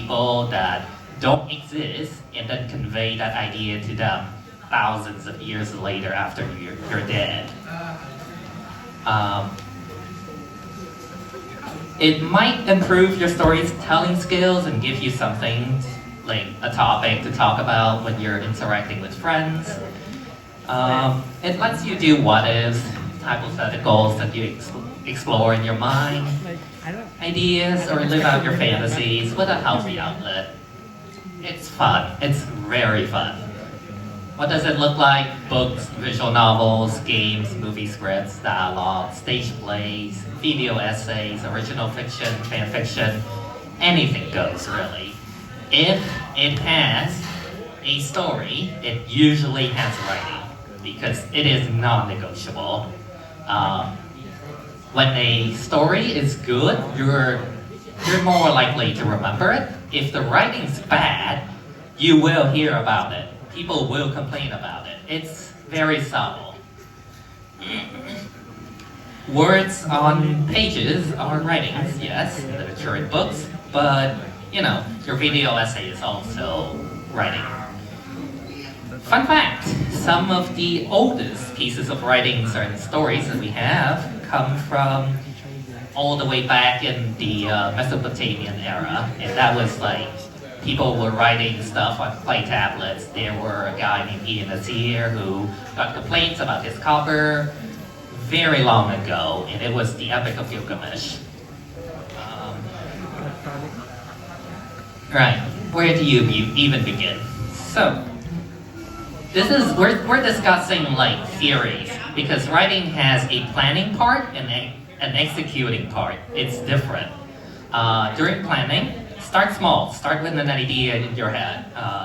people that don't exist and then convey that idea to them thousands of years later after you're dead. It might improve your storytelling skills and give you something like a topic to talk about when you're interacting with friends. It lets you do what-ifs, hypotheticals that you explore in your mind, ideas, or live out your fantasies with a healthy outlet. It's fun. It's very fun. What does it look like? Books, visual novels, games, movie scripts, dialogue, stage plays, video essays, original fiction, fan fiction, anything goes really. If it has a story, it usually has writing because it is non-negotiable. When a story is good, you're more likely to remember it. If the writing's bad, you will hear about it. People will complain about it. It's very subtle. Words on pages are writings, yes, literature in books, but you know, your video essay is also writing. Fun fact, some of the oldest pieces of writings and stories that we have come from all the way back in the Mesopotamian era, and that was like people were writing stuff on clay tablets. There were a guy named Ian Azir who got complaints about his copper very long ago, and it was the Epic of Gilgamesh. Right, where do you even begin? So, we're discussing like theories, because writing has a planning part and an executing part. It's different. During planning, start small. Start with an idea in your head.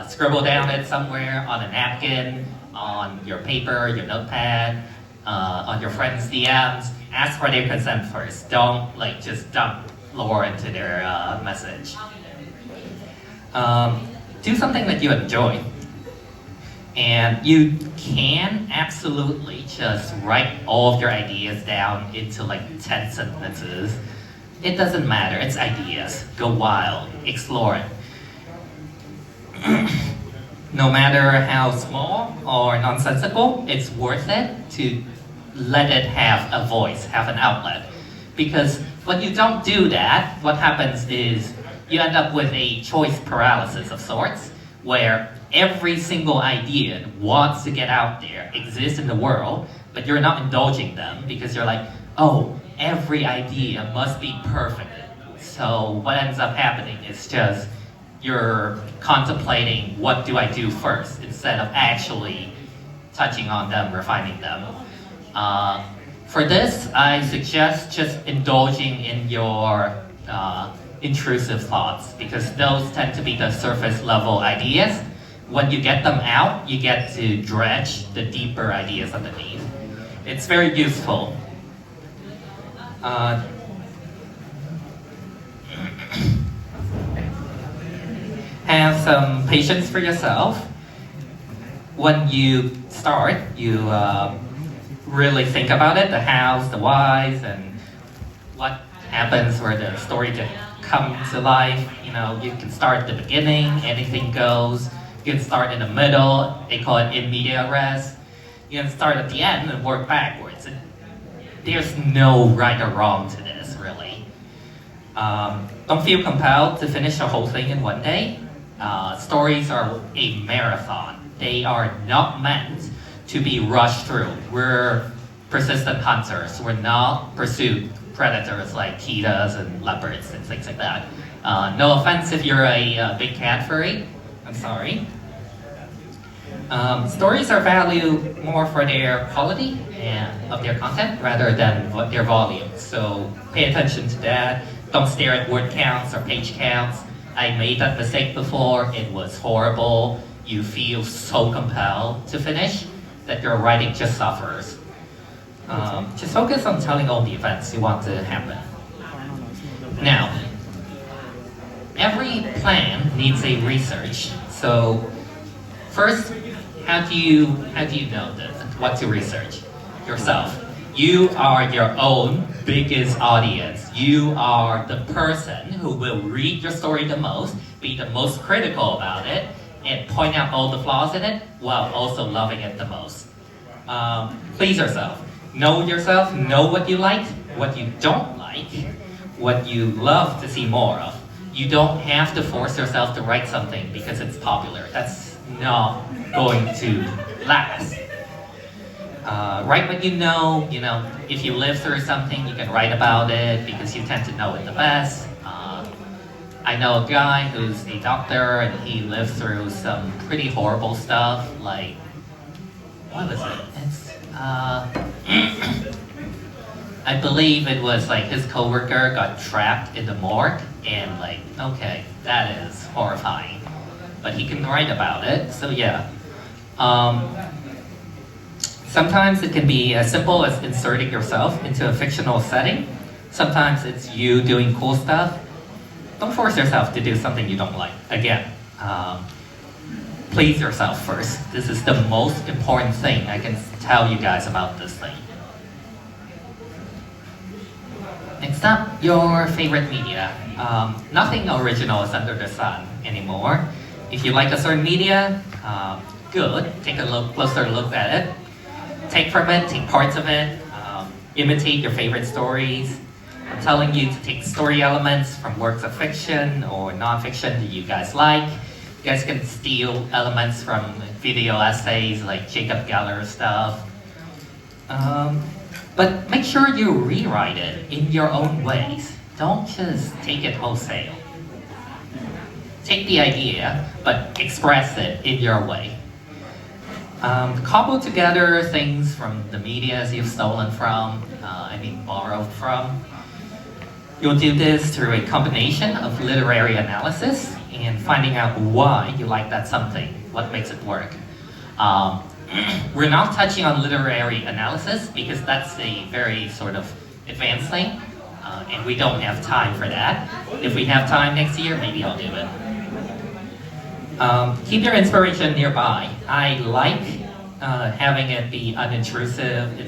Scribble down it somewhere on a napkin, on your paper, your notepad, on your friends' DMs. Ask for their consent first. Don't like just dump lore into their message. Do something that you enjoy. And you can absolutely just write all of your ideas down into like 10 sentences. It doesn't matter, it's ideas. Go wild, explore it. No matter how small or nonsensical, it's worth it to let it have a voice, have an outlet. Because when you don't do that, what happens is you end up with a choice paralysis of sorts, where every single idea wants to get out there, exists in the world, but you're not indulging them because you're like, oh, every idea must be perfect. So what ends up happening is just you're contemplating what do I do first instead of actually touching on them, refining them. For this, I suggest just indulging in your intrusive thoughts, because those tend to be the surface level ideas. When you get them out, you get to dredge the deeper ideas underneath. It's very useful. Have some patience for yourself. When you start, you really think about it, the hows, the whys, and what happens where the story can come to life. You know, you can start at the beginning, anything goes. You can start in the middle, they call it in media res. You can start at the end and work backwards. There's no right or wrong to this, really. Don't feel compelled to finish the whole thing in one day. Stories are a marathon. They are not meant to be rushed through. We're persistent hunters. We're not pursued predators like cheetahs and leopards and things like that. No offense if you're a big cat furry. I'm sorry. Stories are valued more for their quality and of their content rather than their volume. So pay attention to that. Don't stare at word counts or page counts. I made that mistake before. It was horrible. You feel so compelled to finish that your writing just suffers. Just focus on telling all the events you want to happen. Now, every plan needs a research. So first, how do you know what to research? Yourself. You are your own biggest audience. You are the person who will read your story the most be the most critical about it and point out all the flaws in it while also loving it the most. Please yourself. Know yourself, know what you like, what you don't like, what you love to see more of. You don't have to force yourself to write something because it's popular. That's not going to last. Write what you know, if you live through something, you can write about it because you tend to know it the best. I know a guy who's a doctor and he lived through some pretty horrible stuff, like, what was it? I believe it was like his coworker got trapped in the morgue and like, okay, that is horrifying. But he can write about it, so yeah. Sometimes it can be as simple as inserting yourself into a fictional setting. Sometimes it's you doing cool stuff. Don't force yourself to do something you don't like. Again, please yourself first. This is the most important thing I can tell you guys about this thing. Next up, your favorite media. Nothing original is under the sun anymore. If you like a certain media, good. Take a closer look at it. Take from it, take parts of it. Imitate your favorite stories. I'm telling you to take story elements from works of fiction or non-fiction that you guys like. You guys can steal elements from video essays like Jacob Geller stuff. But make sure you rewrite it in your own ways. Don't just take it wholesale. Take the idea, but express it in your way. Cobble together things from the medias you've stolen from, borrowed from. You'll do this through a combination of literary analysis and finding out why you like that something, what makes it work. We're not touching on literary analysis because that's a very sort of advanced thing, and we don't have time for that. If we have time next year, maybe I'll do it. Keep your inspiration nearby. I like having it be unintrusive.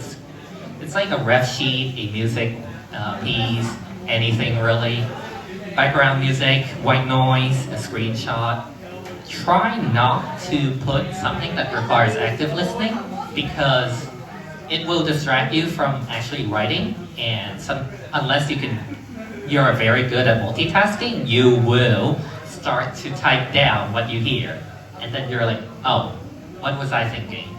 It's like a ref sheet, a music piece, anything really. Background music, white noise, a screenshot. Try not to put something that requires active listening because it will distract you from actually writing, and unless you're very good at multitasking, you will start to type down what you hear, and then you're like, oh, what was I thinking?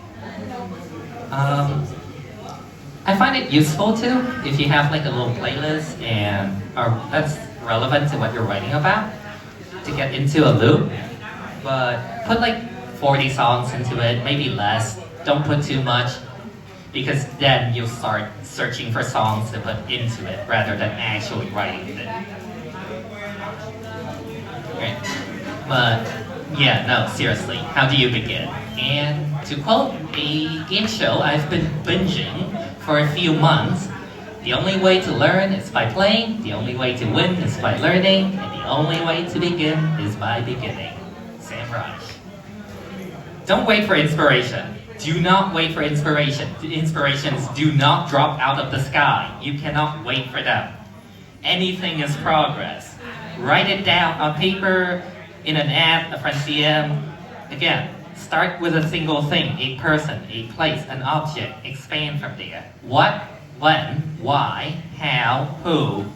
I find it useful too if you have like a little playlist that's relevant to what you're writing about to get into a loop. But put like 40 songs into it, maybe less. Don't put too much because then you'll start searching for songs to put into it rather than actually writing it. Okay. But yeah, no, seriously, how do you begin? And to quote a game show I've been binging for a few months, the only way to learn is by playing, the only way to win is by learning, and the only way to begin is by beginning. Sam Raj. Don't wait for inspiration. Do not wait for inspiration. The inspirations do not drop out of the sky. You cannot wait for them. Anything is progress. Write it down on paper, in an app, a friend's DM. Again, start with a single thing, a person, a place, an object. Expand from there. What, when, why, how, who,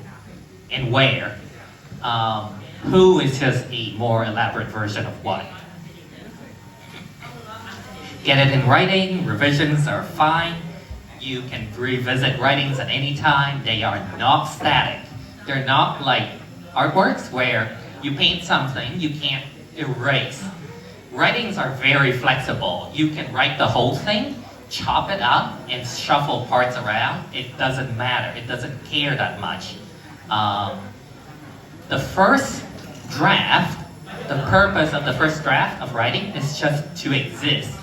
and where. Who is just a more elaborate version of what. Get it in writing, revisions are fine. You can revisit writings at any time. They are not static. They're not like artworks where you paint something you can't erase. Writings are very flexible. You can write the whole thing, chop it up, and shuffle parts around. It doesn't matter. It doesn't care that much. The first draft, the purpose of the first draft of writing is just to exist.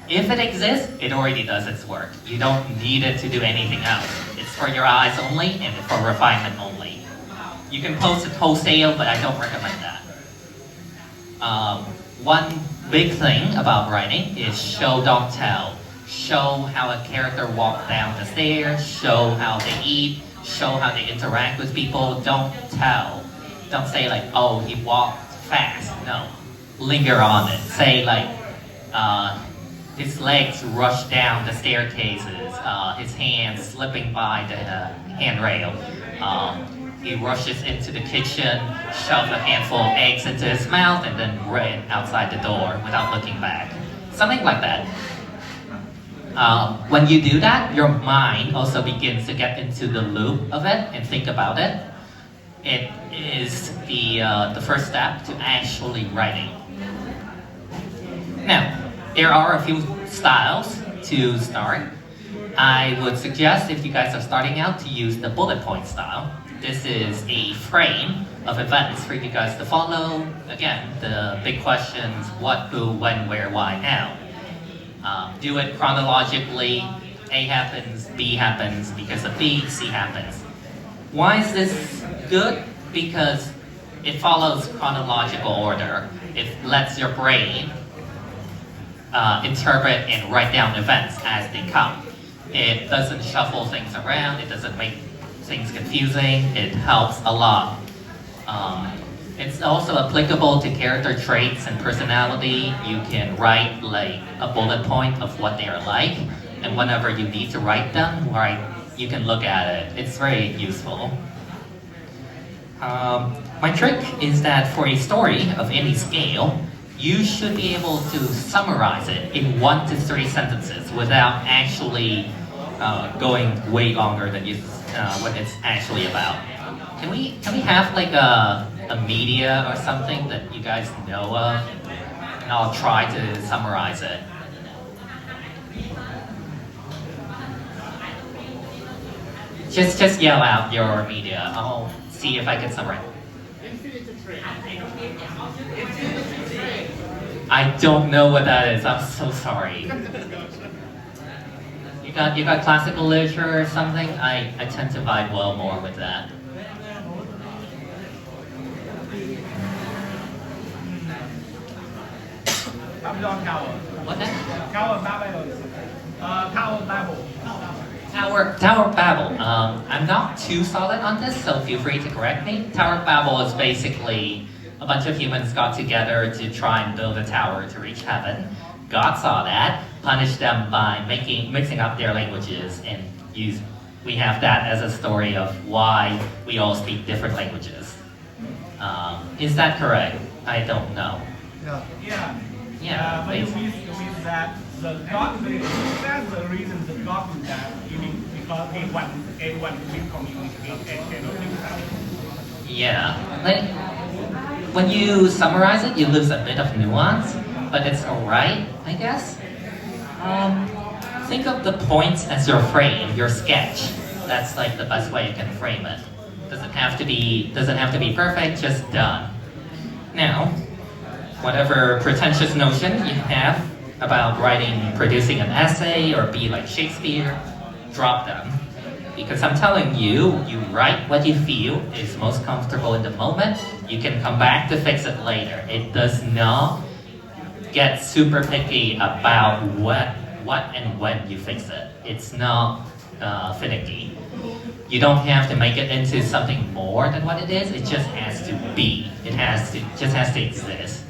If it exists, it already does its work. You don't need it to do anything else. It's for your eyes only and for refinement only. You can post it wholesale, but I don't recommend that. One big thing about writing is show, don't tell. Show how a character walks down the stairs, show how they eat, show how they interact with people, don't tell. don't say like, oh, he walked fast. No, linger on it. Say like, his legs rush down the staircases, his hands slipping by the handrail. He rushes into the kitchen, shoves a handful of eggs into his mouth, and then ran outside the door without looking back. Something like that. When you do that, your mind also begins to get into the loop of it and think about it. It is the first step to actually writing. Now, there are a few styles to start. I would suggest if you guys are starting out to use the bullet point style. This is a frame of events for you guys to follow. Again, the big questions, what, who, when, where, why, how. Do it chronologically. A happens, B happens, because of B, C happens. Why is this good? Because it follows chronological order. It lets your brain interpret and write down events as they come. It doesn't shuffle things around. It doesn't make things confusing. It helps a lot. It's also applicable to character traits and personality. You can write like a bullet point of what they are like, and whenever you need to write them, you can look at it. It's very useful. My trick is that for a story of any scale, you should be able to summarize it in 1 to 3 sentences without actually going way longer than what it's actually about. Can we have like a media or something that you guys know of? And I'll try to summarize it. Just yell out your media. I'll see if I can summarize. I don't know what that is. I'm so sorry. You got classical literature or something? I tend to vibe well more with that. What that? Tower Babel. I'm not too solid on this, so feel free to correct me. Tower Babel is basically a bunch of humans got together to try and build a tower to reach heaven. God saw that, punished them by mixing up their languages, and we have that as a story of why we all speak different languages. Is that correct? I don't know. Yeah. But you mean that the God, that's the reason the God do that. You mean because everyone will communicate and cannot do that. Yeah. Like, when you summarize it, you lose a bit of nuance, but it's alright, I guess. Think of the points as your frame, your sketch. That's like the best way you can frame it. Doesn't have to be perfect, just done. Now, whatever pretentious notion you have about producing an essay or be like Shakespeare, drop them. Because I'm telling you, you write what you feel is most comfortable in the moment. You can come back to fix it later. It does not get super picky about what and when you fix it. It's not finicky. You don't have to make it into something more than what it is. It just has to be. It just has to exist.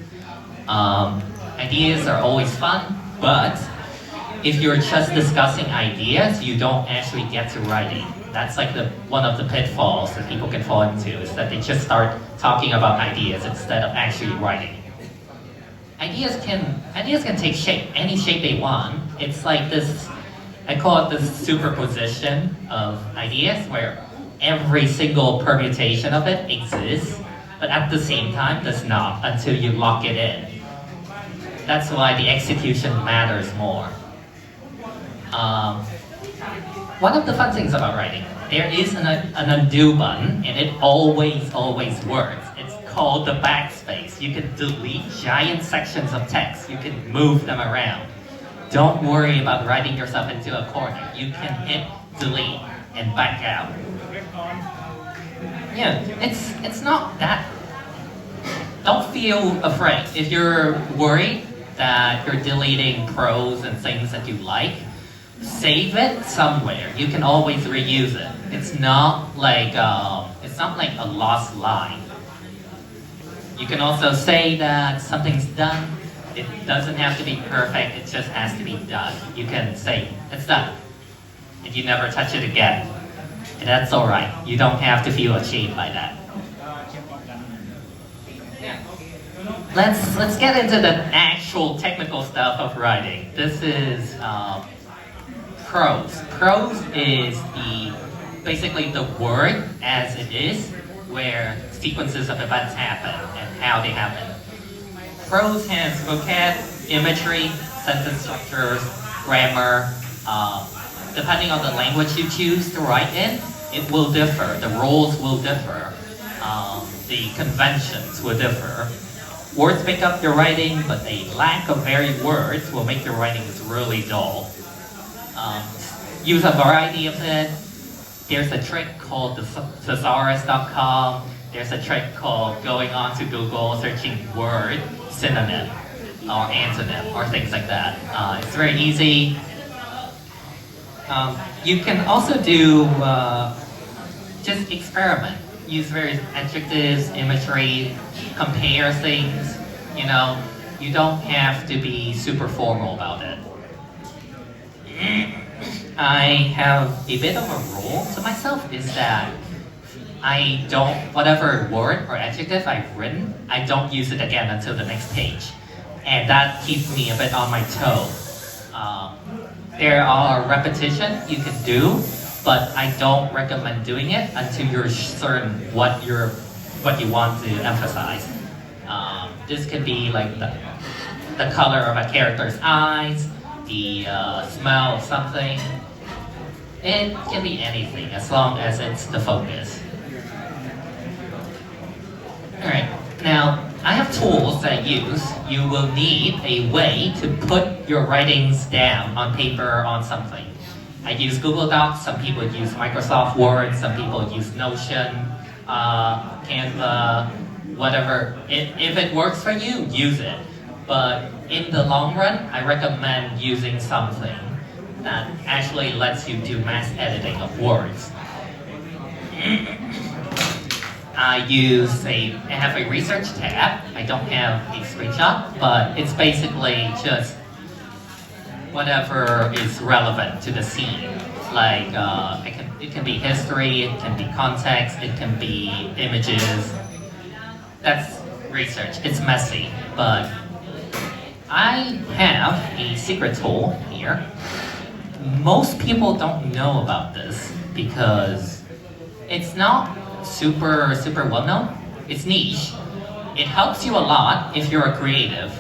Ideas are always fun, but if you're just discussing ideas, you don't actually get to writing. That's like one of the pitfalls that people can fall into, is that they just start talking about ideas instead of actually writing. Ideas can take shape, any shape they want. It's like this, I call it this superposition of ideas where every single permutation of it exists, but at the same time does not until you lock it in. That's why the execution matters more. One of the fun things about writing, there is an undo button, and it always works. It's called the backspace. You can delete giant sections of text. You can move them around. Don't worry about writing yourself into a corner. You can hit delete and back out. Yeah, it's not that. Don't feel afraid. If you're worried that you're deleting prose and things that you like, save it somewhere. You can always reuse it. It's not like a lost line. You can also say that something's done. It doesn't have to be perfect, it just has to be done. You can say, it's done. And you never touch it again. And that's alright. You don't have to feel ashamed by that. Let's get into the actual technical stuff of writing. This is prose. Prose is basically the word as it is, where sequences of events happen and how they happen. Prose has vocab, imagery, sentence structures, grammar. Depending on the language you choose to write in, it will differ. The rules will differ. The conventions will differ. Words make up your writing, but a lack of varied words will make your writing really dull. Use a variety of it. There's a trick called the thesaurus.com. There's a trick called going on to Google, searching word, synonym, or antonym, or things like that. It's very easy. You can also do, just experiment. Use various adjectives, imagery, compare things. You know, you don't have to be super formal about it. I have a bit of a rule to myself is that I don't, whatever word or adjective I've written, I don't use it again until the next page. And that keeps me a bit on my toe. There are repetitions you can do, but I don't recommend doing it until you're certain what you want to emphasize. This can be like the color of a character's eyes, the smell of something. It can be anything as long as it's the focus. Alright, now I have tools that I use. You will need a way to put your writings down on paper or on something. I use Google Docs, some people use Microsoft Word, some people use Notion, Canva, whatever. If it works for you, use it. But in the long run, I recommend using something that actually lets you do mass editing of words. I have a research tab. I don't have a screenshot, but it's basically just whatever is relevant to the scene. Like, it can be history, it can be context, it can be images. That's research. It's messy, but I have a secret tool here. Most people don't know about this because it's not super well known. It's niche. It helps you a lot if you're a creative,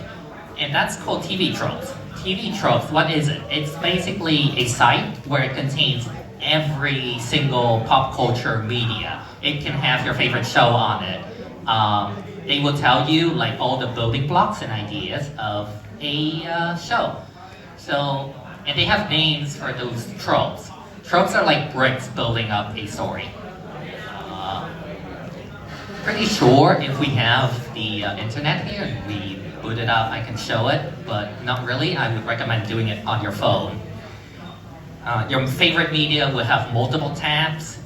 and that's called TV tropes. TV tropes, what is it? It's basically a site where it contains every single pop culture media. It can have your favorite show on it. They will tell you like all the building blocks and ideas of a show. So, and they have names for those tropes. Tropes are like bricks building up a story. Pretty sure if we have the internet here and we boot it up, I can show it, but not really. I would recommend doing it on your phone. Your favorite media will have multiple tabs.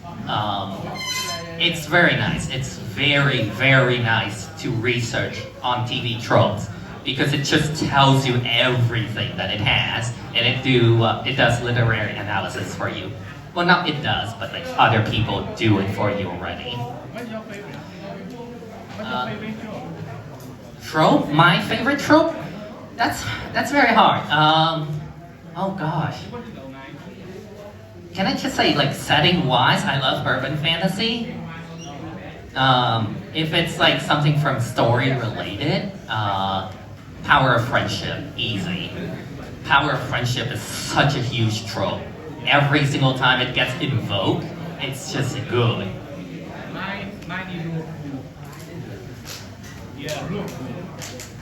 It's very nice. It's very nice to research on TV tropes because it just tells you everything that it has, and it does literary analysis for you. Well, not it does, but like other people do it for you already. What's your favorite? What's your favorite trope? Trope? My favorite trope? That's very hard. Oh gosh. Can I just say, like, setting-wise, I love urban fantasy. If it's like something from story-related, Power of Friendship, easy. Power of Friendship is such a huge trope. Every single time it gets invoked, it's just good. Mine is real cool. Yeah, real cool.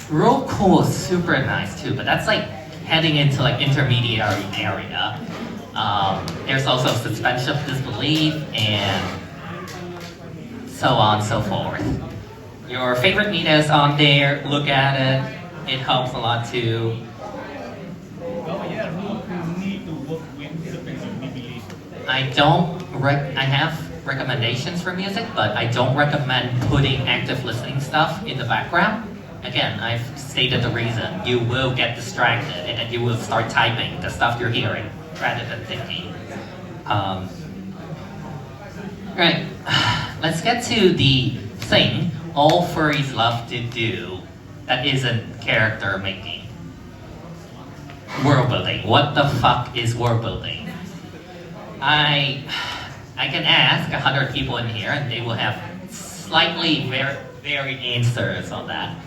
Real cool is super nice too, but that's like heading into like intermediary area. There's also suspension of disbelief and so on and so forth. Your favorite media is on there, look at it. It helps a lot too. Oh yeah, real cool need to work with suspension of disbelief. I have recommendations for music, but I don't recommend putting active listening stuff in the background. Again, I've stated the reason. You will get distracted and then you will start typing the stuff you're hearing rather than thinking. Right, let's get to the thing all furries love to do that isn't character making. World building. What the fuck is world building? I can ask 100 people in here and they will have slightly varied answers on that.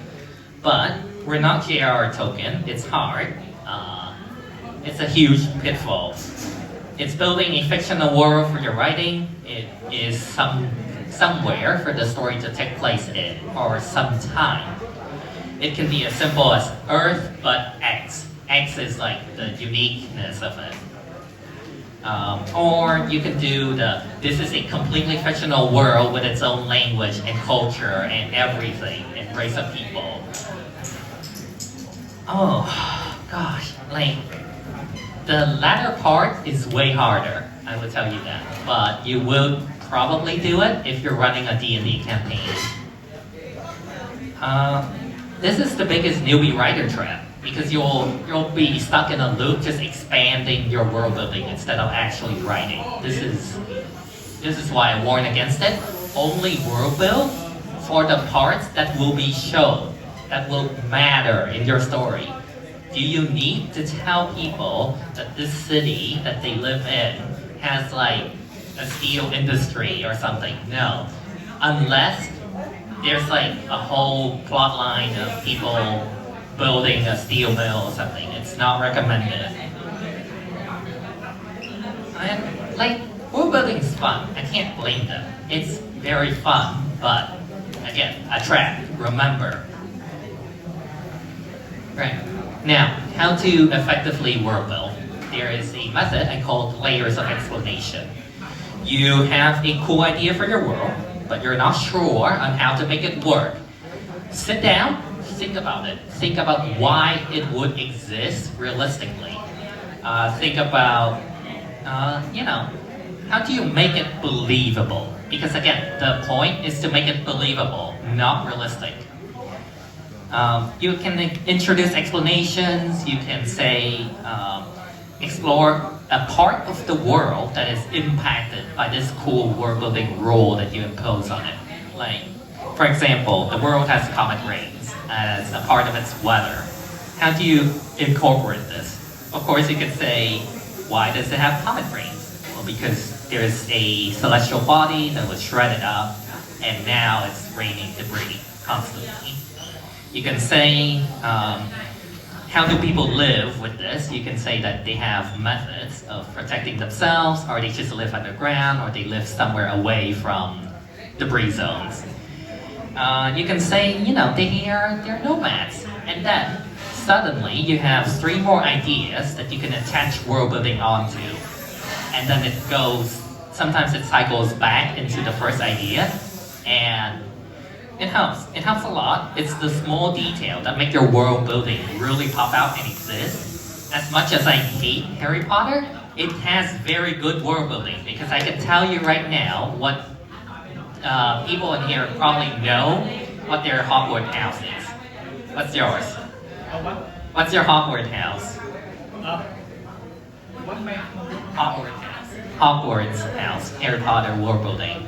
But we're not JRR token, it's hard. It's a huge pitfall. It's building a fictional world for your writing. It is somewhere for the story to take place in, or some time. It can be as simple as Earth, but X. X is like the uniqueness of it. Or you can do this is a completely fictional world with its own language and culture and everything, and race of people. Oh, gosh, like, the latter part is way harder, I would tell you that. But you will probably do it if you're running a D&D campaign. This is the biggest newbie writer trap, because you'll be stuck in a loop just expanding your world building instead of actually writing. This is why I warn against it. Only world build for the parts that will be shown, that will matter in your story. Do you need to tell people that this city that they live in has like a steel industry or something? No. Unless there's like a whole plot line of people building a steel mill or something. It's not recommended. And like, world building is fun. I can't blame them. It's very fun, but again, a trap. Remember. Right. Now, how to effectively world build. There is a method I call layers of explanation. You have a cool idea for your world, but you're not sure on how to make it work. Sit down, think about it. Think about why it would exist realistically. Think about, how do you make it believable? Because again, the point is to make it believable, not realistic. You can introduce explanations, you can say, explore a part of the world that is impacted by this cool world building rule that you impose on it. Like, for example, the world has comet rains as a part of its weather. How do you incorporate this? Of course, you could say, why does it have comet rains? Well, because there's a celestial body that was shredded up, and now it's raining debris constantly. You can say, how do people live with this? You can say that they have methods of protecting themselves, or they just live underground, or they live somewhere away from debris zones. You can say, they're nomads. And then, suddenly, you have 3 more ideas that you can attach world building onto. And then it goes, sometimes it cycles back into the first idea, and it helps. It helps a lot. It's the small detail that make your world building really pop out and exist. As much as I hate Harry Potter, it has very good world building, because I can tell you right now what people in here probably know what their Hogwarts house is. What's yours? What? What's your Hogwarts house? What my Hogwarts house. Hogwarts house. Harry Potter world building.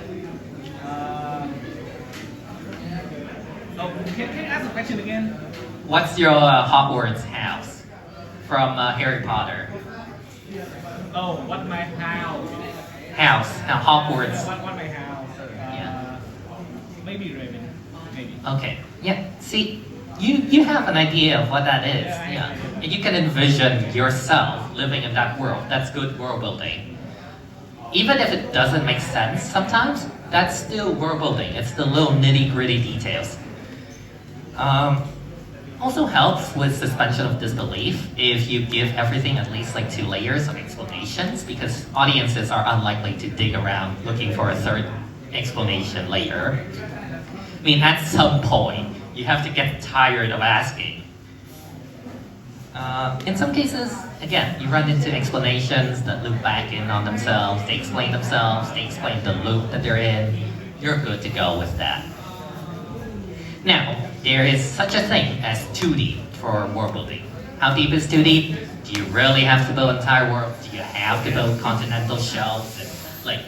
Can you ask the question again? What's your Hogwarts house from Harry Potter? Oh, what my house? House. Hogwarts. What my house? Yeah. Maybe Raven. Maybe. Okay. Yeah. See, you have an idea of what that is. Yeah. And you can envision yourself living in that world. That's good world building. Even if it doesn't make sense sometimes, that's still world building. It's the little nitty-gritty details. Also helps with suspension of disbelief if you give everything at least like 2 layers of explanations, because audiences are unlikely to dig around looking for a 3rd explanation layer. I mean, at some point, you have to get tired of asking. In some cases, again, you run into explanations that loop back in on themselves, they explain the loop that they're in. You're good to go with that. Now, there is such a thing as 2D for world building. How deep is 2D? Do you really have to build an entire world? Do you have to build continental shelves? Like,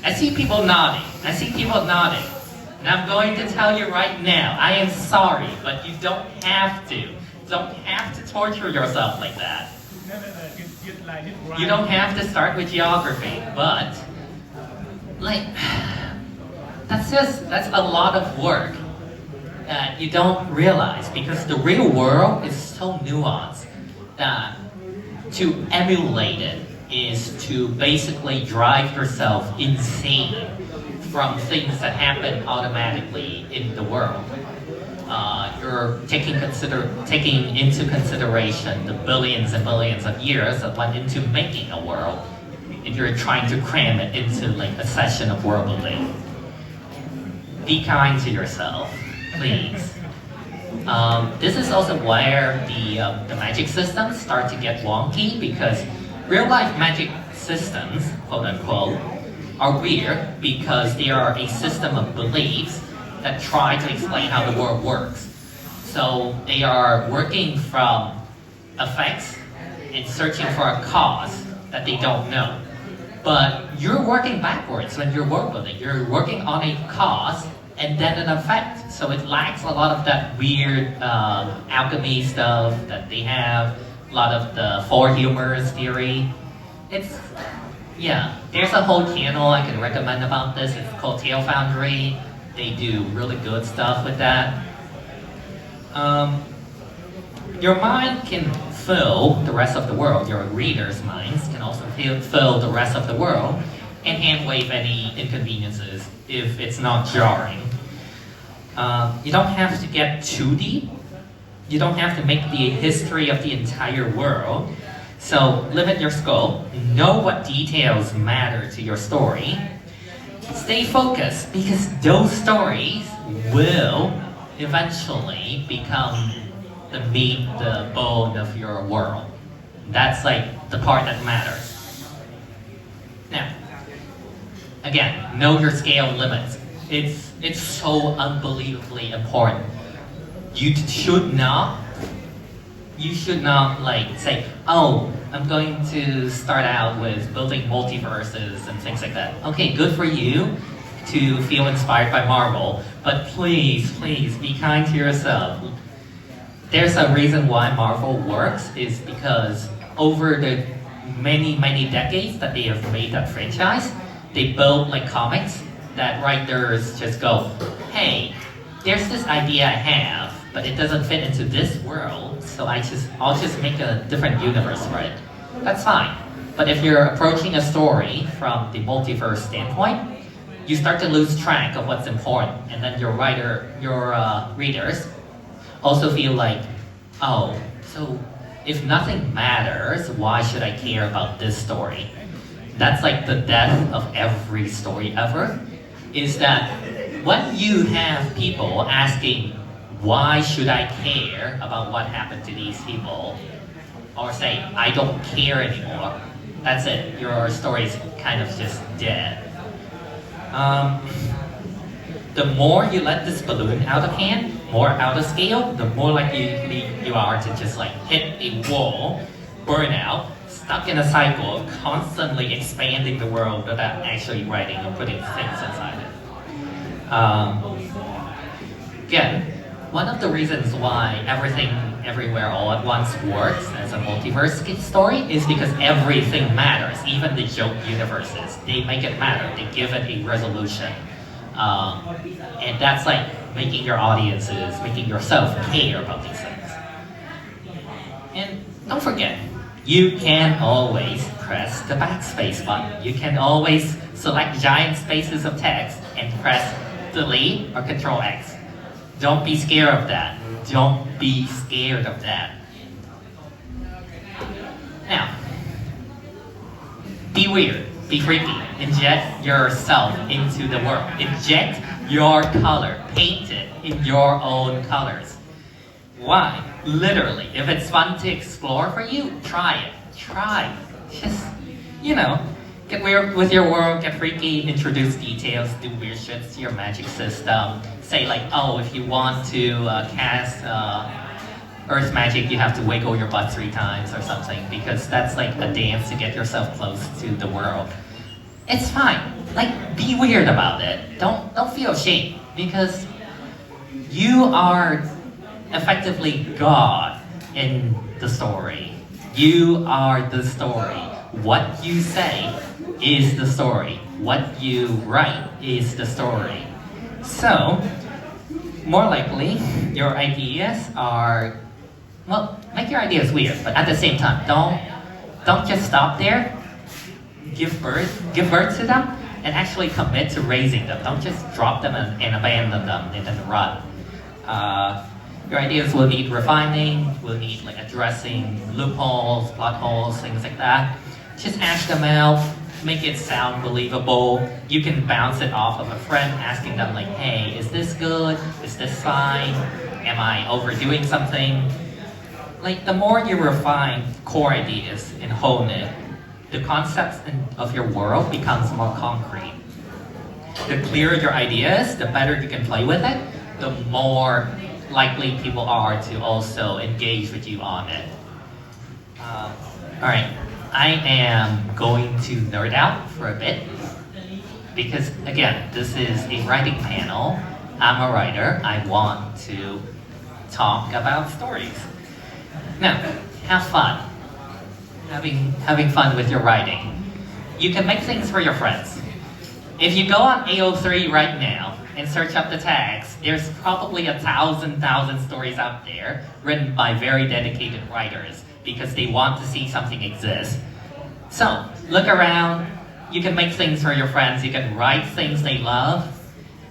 I see people nodding. And I'm going to tell you right now, I am sorry, but you don't have to. Don't have to torture yourself like that. You don't have to start with geography, but like that's a lot of work that you don't realize, because the real world is so nuanced that to emulate it is to basically drive yourself insane from things that happen automatically in the world. You're taking into consideration the billions and billions of years that went into making a world, and you're trying to cram it into like a session of world building. Be kind to yourself, please. This is also where the magic systems start to get wonky, because real life magic systems, quote unquote, are weird because they are a system of beliefs that try to explain how the world works. So they are working from effects and searching for a cause that they don't know. But you're working backwards when you're world building. You're working on a cause and then an effect. So it lacks a lot of that weird alchemy stuff that they have, a lot of the four humors theory. There's a whole channel I can recommend about this. It's called Tail Foundry. They do really good stuff with that. Your mind can fill the rest of the world. Your readers' minds can also fill the rest of the world and hand wave any inconveniences if it's not jarring. You don't have to get too deep. You don't have to make the history of the entire world. So limit your scope. Know what details matter to your story. Stay focused, because those stories will eventually become the meat, the bone of your world. That's like the part that matters. Now, again, know your scale limits. It's so unbelievably important. You should not like say, oh, I'm going to start out with building multiverses and things like that. Okay, good for you to feel inspired by Marvel, but please be kind to yourself. There's a reason why Marvel works, is because over the many decades that they have made that franchise, they built like comics that writers just go, hey, there's this idea I have, but it doesn't fit into this world, so I'll just make a different universe for it. That's fine. But if you're approaching a story from the multiverse standpoint, you start to lose track of what's important, and then your readers also feel like, oh, so if nothing matters, why should I care about this story? That's like the death of every story ever, is that when you have people asking, why should I care about what happened to these people? Or say, I don't care anymore. That's it. Your story is kind of just dead. The more you let this balloon out of hand, more out of scale, the more likely you are to just like hit a wall, burn out, stuck in a cycle of constantly expanding the world without actually writing or putting things inside it. Again, one of the reasons why Everything Everywhere All at Once works as a multiverse story is because everything matters, even the joke universes. They make it matter, they give it a resolution. And that's like making your audiences, making yourself care about these things. And don't forget, you can always press the backspace button. You can always select giant spaces of text and press Delete or Control X. Don't be scared of that. Don't be scared of that. Now, be weird, be freaky. Inject yourself into the world. Inject your color. Paint it in your own colors. Why? Literally, if it's fun to explore for you, try it. Try. Just, get weird with your world, get freaky, introduce details, do weird shit to your magic system. Say like, oh, if you want to cast Earth magic, you have to wiggle your butt 3 times or something, because that's like a dance to get yourself close to the world. It's fine. Like, be weird about it. Don't feel ashamed, because you are effectively God in the story. You are the story. What you say is the story. What you write is the story. So, more likely, your ideas are, well, make your ideas weird, but at the same time, don't just stop there. Give birth to them, and actually commit to raising them. Don't just drop them and abandon them and then run. Your ideas will need refining, will need like addressing loopholes, plot holes, things like that. Just hash them out, make it sound believable. You can bounce it off of a friend, asking them like, hey, is this good? Is this fine? Am I overdoing something? Like, the more you refine core ideas and hone it, the concepts of your world becomes more concrete. The clearer your idea is, the better you can play with it, the more likely people are to also engage with you on it. Alright, I am going to nerd out for a bit, because again, this is a writing panel. I'm a writer. I want to talk about stories. Now, have fun. Having fun with your writing. You can make things for your friends. If you go on AO3 right now and search up the tags, there's probably 1,000 stories out there written by very dedicated writers because they want to see something exist. So, look around. You can make things for your friends. You can write things they love.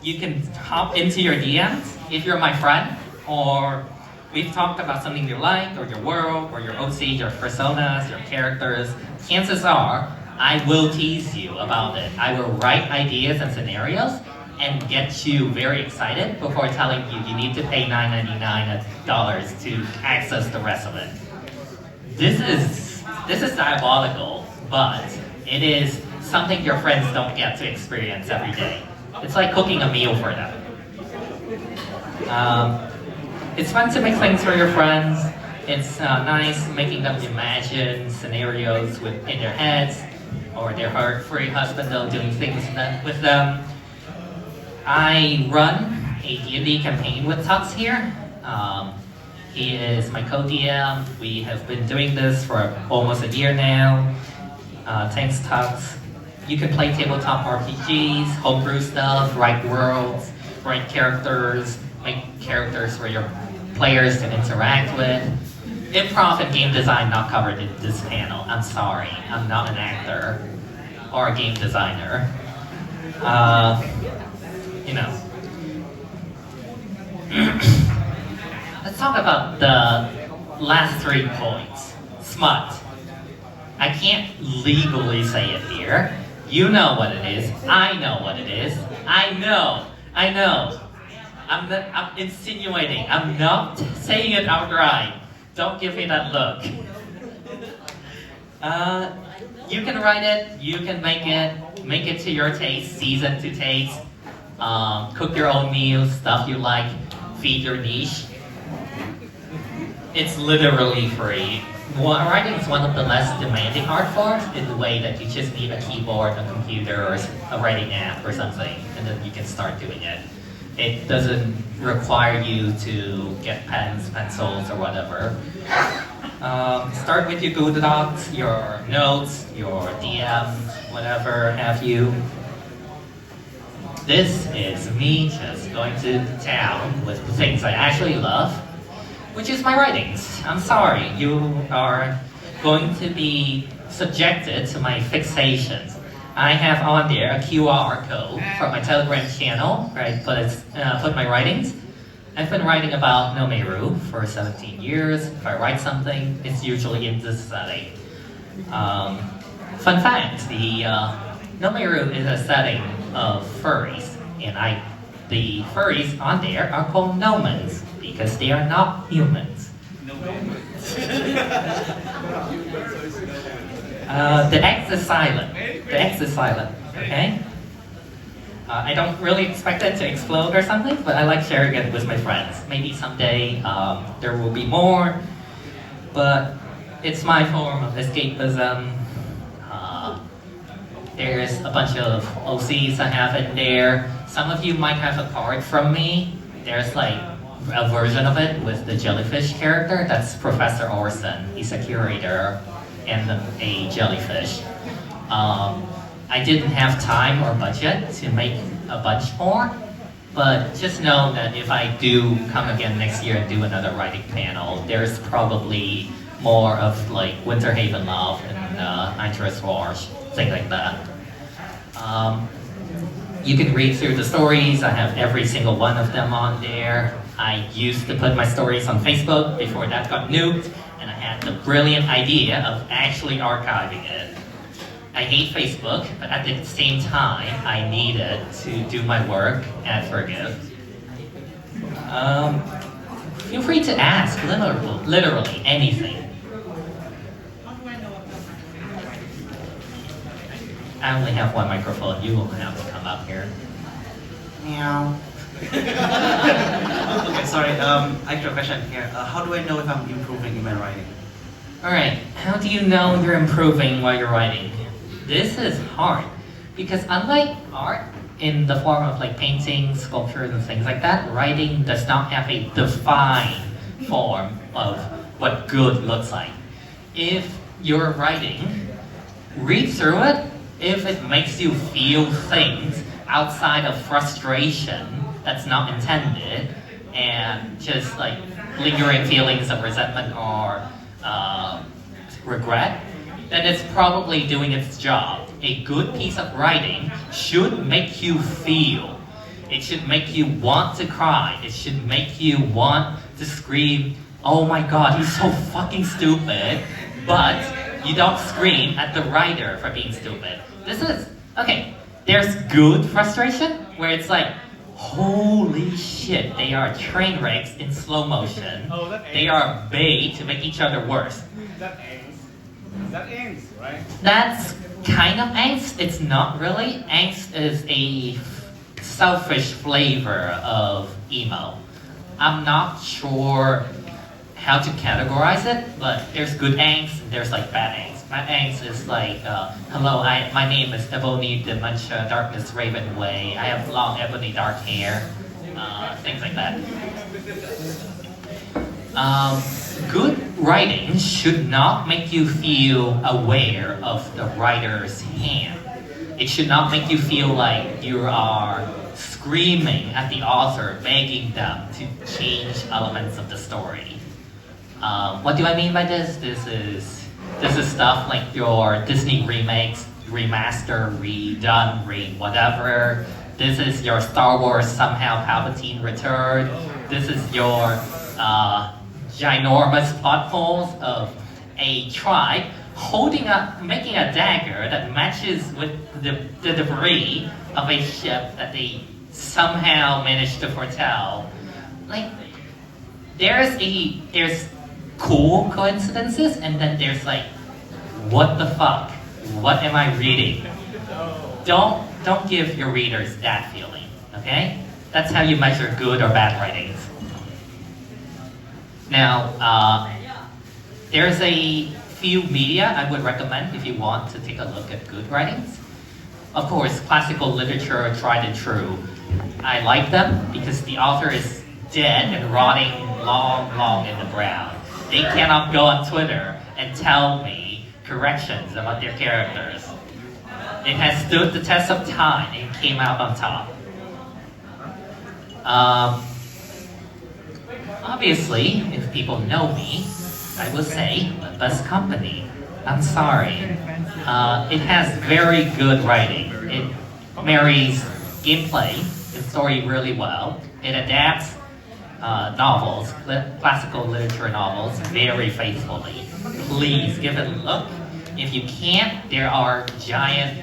You can hop into your DMs if you're my friend, or we've talked about something you like, or your world, or your OC, your personas, your characters. Chances are, I will tease you about it. I will write ideas and scenarios and get you very excited before telling you you need to pay $9.99 to access the rest of it. This is diabolical, but it is something your friends don't get to experience every day. It's like cooking a meal for them. It's fun to make things for your friends. It's nice making them imagine scenarios in their heads, or their furry husband doing things with them. I run a D&D campaign with Tux here. He is my co-DM. We have been doing this for almost a year now. Thanks, Tux. You can play tabletop RPGs, homebrew stuff, write worlds, write characters, make characters for your players to interact with. Improv and game design not covered in this panel. I'm sorry, I'm not an actor or a game designer. Let's talk about the last 3 points. Smut. I can't legally say it here. You know what it is. I know what it is. I know. I'm insinuating. I'm not saying it outright. Don't give me that look. You can write it. You can make it to your taste, season to taste. Cook your own meals, stuff you like, feed your niche. It's literally free. Writing is one of the less demanding art forms in the way that you just need a keyboard, a computer, or a writing app or something, and then you can start doing it. It doesn't require you to get pens, pencils, or whatever. Start with your Google Docs, your notes, your DMs, whatever have you. This is me just going to town with the things I actually love, which is my writings. I'm sorry, you are going to be subjected to my fixations. I have on there a QR code from my Telegram channel where I put my writings. I've been writing about Nomeru for 17 years. If I write something, it's usually in this setting. Fun fact, the Nomeru is a setting of furries, and the furries on there are called Nomans, because they are not humans. No way. The X is silent. The X is silent, okay? I don't really expect it to explode or something, but I like sharing it with my friends. Maybe someday there will be more, but it's my form of escapism. There's a bunch of OCs I have in there. Some of you might have a card from me. There's like a version of it with the jellyfish character. That's Professor Orson. He's a curator and a jellyfish. I didn't have time or budget to make a bunch more, but just know that if I do come again next year and do another writing panel, there's probably more of like Winter Haven Love and Nitrous Wars, things like that. You can read through the stories. I have every single one of them on there. I used to put my stories on Facebook before that got nuked, and I had the brilliant idea of actually archiving it. I hate Facebook, but at the same time, I needed to do my work at FurGIV. Feel free to ask literally anything. I only have one microphone. You will have to come up here. Meow. Okay, sorry. I have a question here. How do I know if I'm improving in my writing? All right. How do you know you're improving while you're writing? This is hard because unlike art in the form of like painting, sculptures, and things like that, writing does not have a defined form of what good looks like. If you're writing, read through it. If it makes you feel things outside of frustration that's not intended, and just like lingering feelings of resentment or regret, then it's probably doing its job. A good piece of writing should make you feel. It should make you want to cry. It should make you want to scream, oh my god, he's so fucking stupid, but you don't scream at the writer for being stupid. This is, okay, there's good frustration, where it's like, holy shit, they are train wrecks in slow motion. Oh, that they are bait to make each other worse. That angst. That angst, right? That's kind of angst. It's not really. Angst is a selfish flavor of emo. I'm not sure how to categorize it, but there's good angst and there's like bad angst. Bad angst is like, hello, my name is Ebony Dementia Darkness Raven Way. I have long ebony dark hair. Things like that. Good writing should not make you feel aware of the writer's hand. It should not make you feel like you are screaming at the author, begging them to change elements of the story. What do I mean by this? This is stuff like your Disney remakes, remaster, redone, whatever. This is your Star Wars somehow Palpatine return. This is your ginormous plot holes of a tribe making a dagger that matches with the debris of a ship that they somehow managed to foretell. Like, there's cool coincidences, and then there's like, what the fuck? What am I reading? Don't give your readers that feeling, okay? That's how you measure good or bad writings. Now, there's a few media I would recommend if you want to take a look at good writings. Of course, classical literature, tried and true. I like them because the author is dead and rotting long in the ground. They cannot go on Twitter and tell me corrections about their characters. It has stood the test of time and came out on top. Obviously, if people know me, I will say The Best Company. I'm sorry. It has very good writing. It marries gameplay and story really well. It adapts novels, classical literature novels, very faithfully. Please give it a look. If you can't, there are giant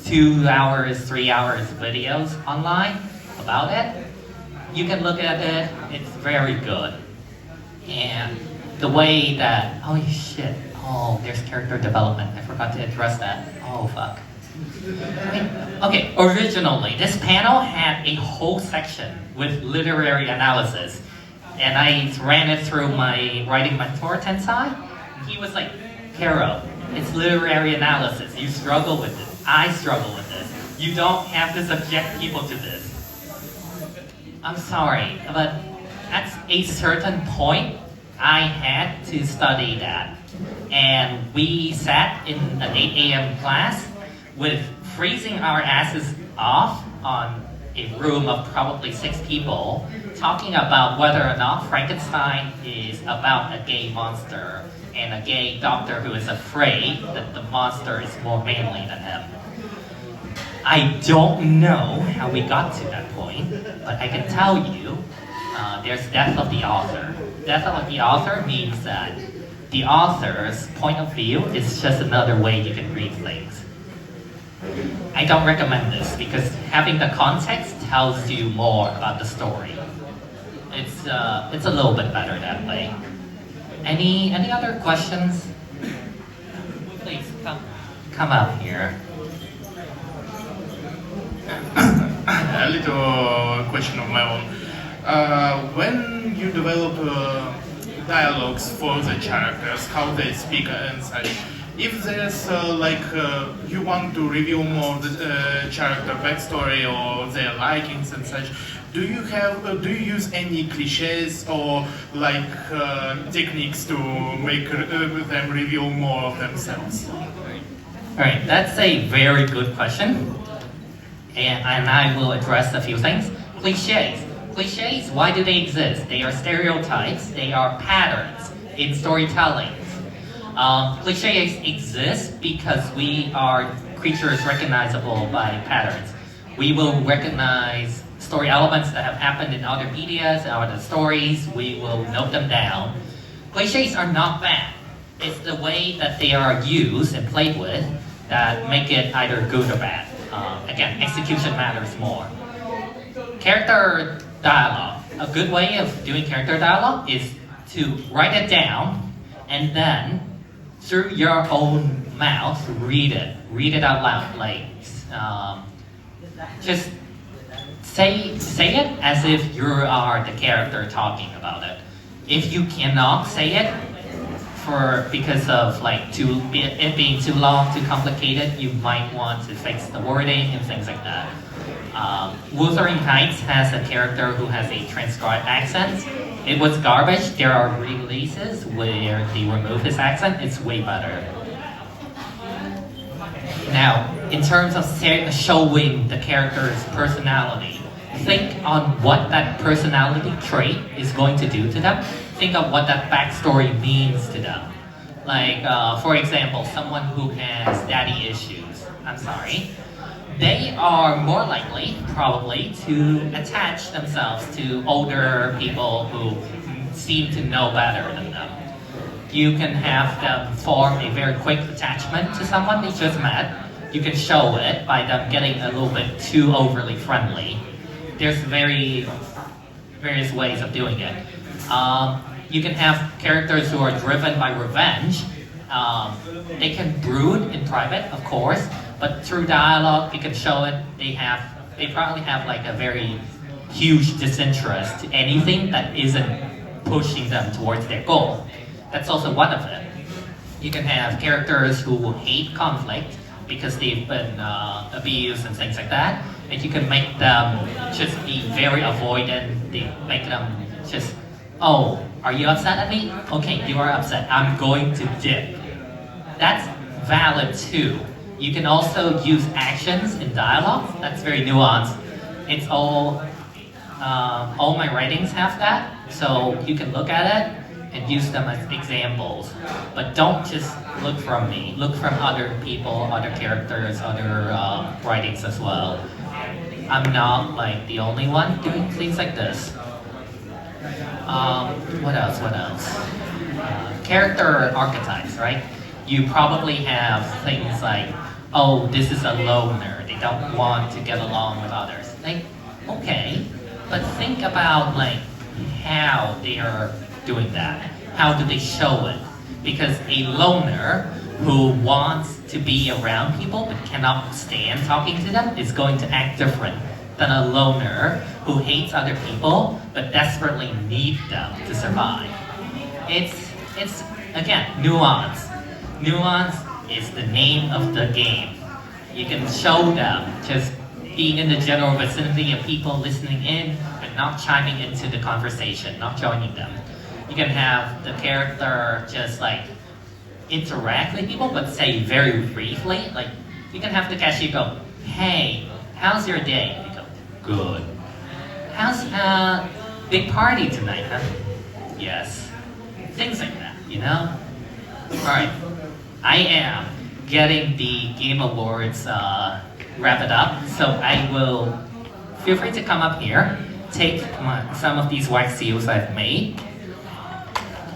2 hours, 3 hours videos online about it. you can look at it, it's very good. And the way that, oh shit, oh, there's character development. I forgot to address that. Oh, fuck. Okay, originally, this panel had a whole section with literary analysis. And I ran it through my writing mentor, Tensai. He was like, Kero, it's literary analysis. You struggle with this. I struggle with this. You don't have to subject people to this. I'm sorry, but at a certain point, I had to study that. And we sat in an 8 a.m. class with freezing our asses off on a room of probably 6 people, talking about whether or not Frankenstein is about a gay monster and a gay doctor who is afraid that the monster is more manly than him. I don't know how we got to that point, but I can tell you there's death of the author. Death of the author means that the author's point of view is just another way you can read things. I don't recommend this because having the context tells you more about the story. It's a little bit better that way. Any other questions? Please come up here. A little question of my own. When you develop dialogues for the characters, how they speak and such, if there's you want to reveal more the character backstory or their likings and such, do you use any cliches or techniques to make them reveal more of themselves? Alright, that's a very good question. And I will address a few things. Cliches. Cliches, why do they exist? They are stereotypes, they are patterns in storytelling. Cliches exist because we are creatures recognizable by patterns. We will recognize story elements that have happened in other medias, other stories, we will note them down. Cliches are not bad. It's the way that they are used and played with that make it either good or bad. Again, execution matters more. Character dialogue. A good way of doing character dialogue is to write it down and then through your own mouth read it out loud. Just say it as if you are the character talking about it. If you cannot say it because of it being too long, too complicated, you might want to fix the wording and things like that. Wuthering Heights has a character who has a transcribed accent. It was garbage. There are releases where they remove his accent. It's way better. Now, in terms of showing the character's personality, think on what that personality trait is going to do to them. Think of what that backstory means to them. For example, someone who has daddy issues. I'm sorry. They are more likely, probably, to attach themselves to older people who seem to know better than them. You can have them form a very quick attachment to someone they just met. You can show it by them getting a little bit too overly friendly. There's various ways of doing it. You can have characters who are driven by revenge. They can brood in private, of course, but through dialogue, you can show it. They probably have a very huge disinterest to anything that isn't pushing them towards their goal. That's also one of them. You can have characters who hate conflict because they've been abused and things like that. And you can make them just be very avoidant. They make them just, oh, are you upset at me? Okay, you are upset. I'm going to dip. That's valid too. You can also use actions in dialogue. That's very nuanced. It's all my writings have that. So you can look at it and use them as examples. But don't just look from me. Look from other people, other characters, other writings as well. I'm not the only one doing things like this. What else? Character archetypes, right? You probably have things like, oh, this is a loner. They don't want to get along with others. Okay, but think about like how they are doing that. How do they show it? Because a loner who wants to be around people but cannot stand talking to them is going to act different than a loner who hates other people but desperately needs them to survive. It's again, nuance. Nuance is the name of the game. You can show them just being in the general vicinity of people listening in, but not chiming into the conversation, not joining them. You can have the character just like interact with people, but say very briefly. Like you can have the cashier go, "Hey, how's your day?" You go, "Good." "How's big party tonight, huh?" "Yes." Things like that, you know? Alright. I am getting the Game Awards wrapped up, so I will feel free to come up here, take some of these wax seals I've made.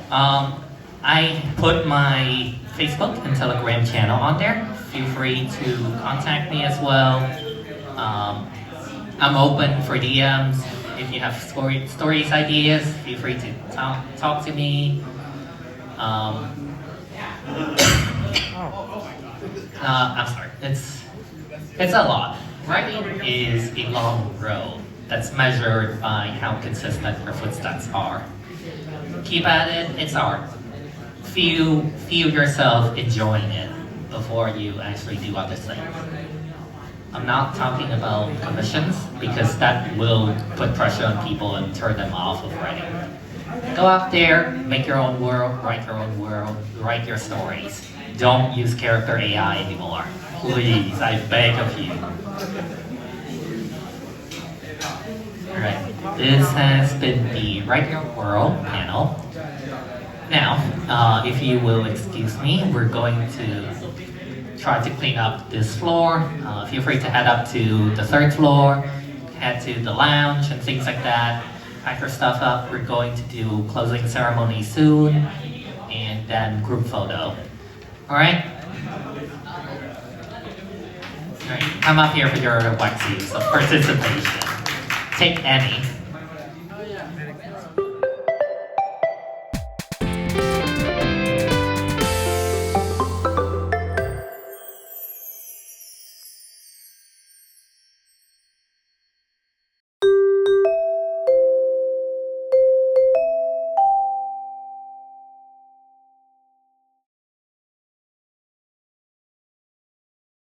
I put my Facebook and Telegram channel on there. Feel free to contact me as well. I'm open for DMs. If you have stories, ideas, feel free to talk to me. I'm sorry. It's a lot. Writing is a long road that's measured by how consistent your footsteps are. Keep at it. It's art. Feel yourself enjoying it before you actually do other things. I'm not talking about commissions because that will put pressure on people and turn them off of writing. Go out there, make your own world, write your your stories. Don't use character AI anymore. Please, I beg of you. Alright, this has been the Write Your World panel. Now, if you will excuse me, we're going to try to clean up this floor. Feel free to head up to the 3rd floor, head to the lounge and things like that. Pack your stuff up. We're going to do closing ceremony soon, and then group photo. Alright? Alright, come up here for your wax use of participation. Take any.